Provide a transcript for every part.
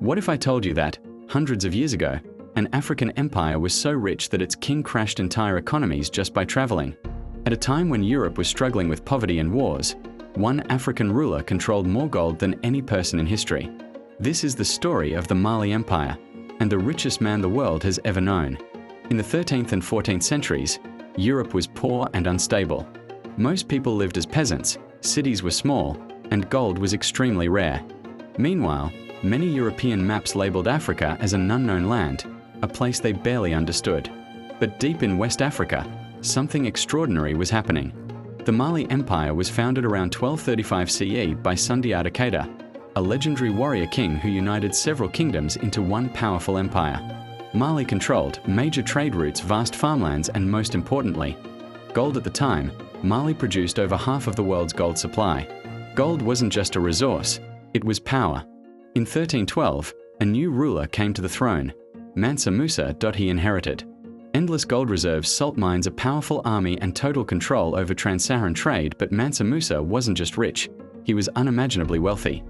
What if I told you that, hundreds of years ago, an African empire was so rich that its king crashed entire economies just by traveling? At a time when Europe was struggling with poverty and wars, one African ruler controlled more gold than any person in history. This is the story of the Mali Empire, and the richest man the world has ever known. In the 13th and 14th centuries, Europe was poor and unstable. Most people lived as peasants, cities were small, and gold was extremely rare. Meanwhile, many European maps labeled Africa as an unknown land, a place they barely understood. But deep in West Africa, something extraordinary was happening. The Mali Empire was founded around 1235 CE by Sundiata Keita, a legendary warrior king who united several kingdoms into one powerful empire. Mali controlled major trade routes, vast farmlands, and most importantly, gold. At the time, Mali produced over half of the world's gold supply. Gold wasn't just a resource, it was power. In 1312, a new ruler came to the throne, Mansa Musa. He inherited endless gold reserves, salt mines, a powerful army, and total control over trans-Saharan trade. But Mansa Musa wasn't just rich, he was unimaginably wealthy.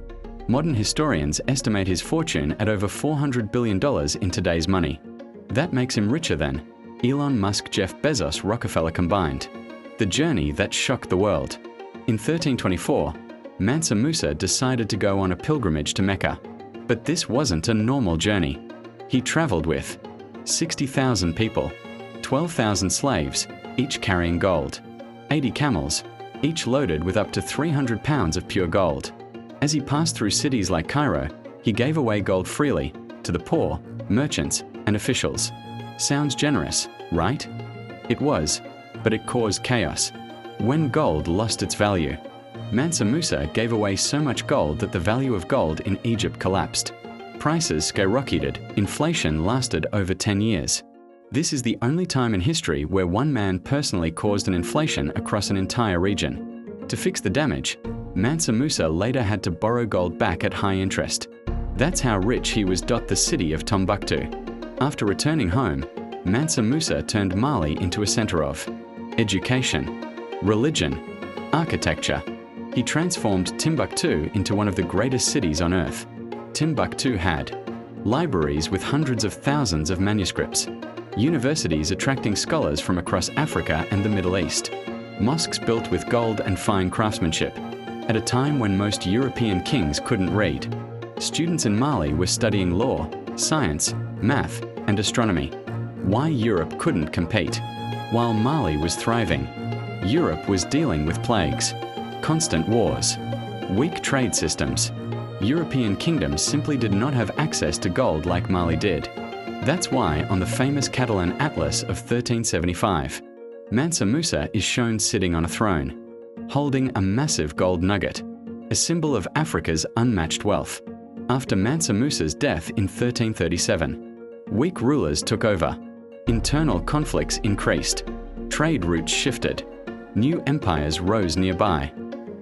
Modern historians estimate his fortune at over $400 billion in today's money. That makes him richer than Elon Musk, Jeff Bezos, Rockefeller combined. The journey that shocked the world. In 1324, Mansa Musa decided to go on a pilgrimage to Mecca. But this wasn't a normal journey. He traveled with 60,000 people, 12,000 slaves, each carrying gold, 80 camels, each loaded with up to 300 pounds of pure gold. As he passed through cities like Cairo, he gave away gold freely to the poor, merchants, and officials. Sounds generous, right? It was, but it caused chaos. When gold lost its value, Mansa Musa gave away so much gold that the value of gold in Egypt collapsed. Prices skyrocketed, inflation lasted over 10 years. This is the only time in history where one man personally caused an inflation across an entire region. To fix the damage, Mansa Musa later had to borrow gold back at high interest. That's how rich he was. The city of Timbuktu. After returning home, Mansa Musa turned Mali into a center of education, religion, architecture. He transformed Timbuktu into one of the greatest cities on earth. Timbuktu had libraries with hundreds of thousands of manuscripts, universities attracting scholars from across Africa and the Middle East, mosques built with gold and fine craftsmanship. At a time when most European kings couldn't read, students in Mali were studying law, science, math, and astronomy. Why Europe couldn't compete? While Mali was thriving, Europe was dealing with plagues, constant wars, weak trade systems. European kingdoms simply did not have access to gold like Mali did. That's why on the famous Catalan Atlas of 1375, Mansa Musa is shown sitting on a throne, holding a massive gold nugget, a symbol of Africa's unmatched wealth. After Mansa Musa's death in 1337, weak rulers took over. Internal conflicts increased. Trade routes shifted. New empires rose nearby.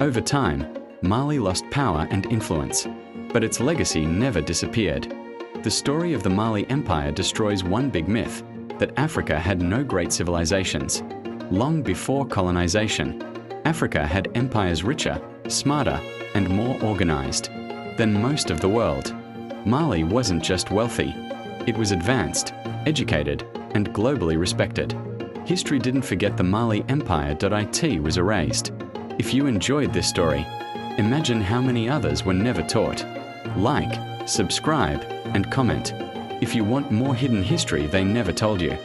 Over time, Mali lost power and influence, but its legacy never disappeared. The story of the Mali Empire destroys one big myth, that Africa had no great civilizations. Long before colonization, Africa had empires richer, smarter, and more organized than most of the world. Mali wasn't just wealthy, it was advanced, educated, and globally respected. History didn't forget the Mali Empire. It was erased. If you enjoyed this story, imagine how many others were never taught. Like, subscribe, and comment if you want more hidden history they never told you.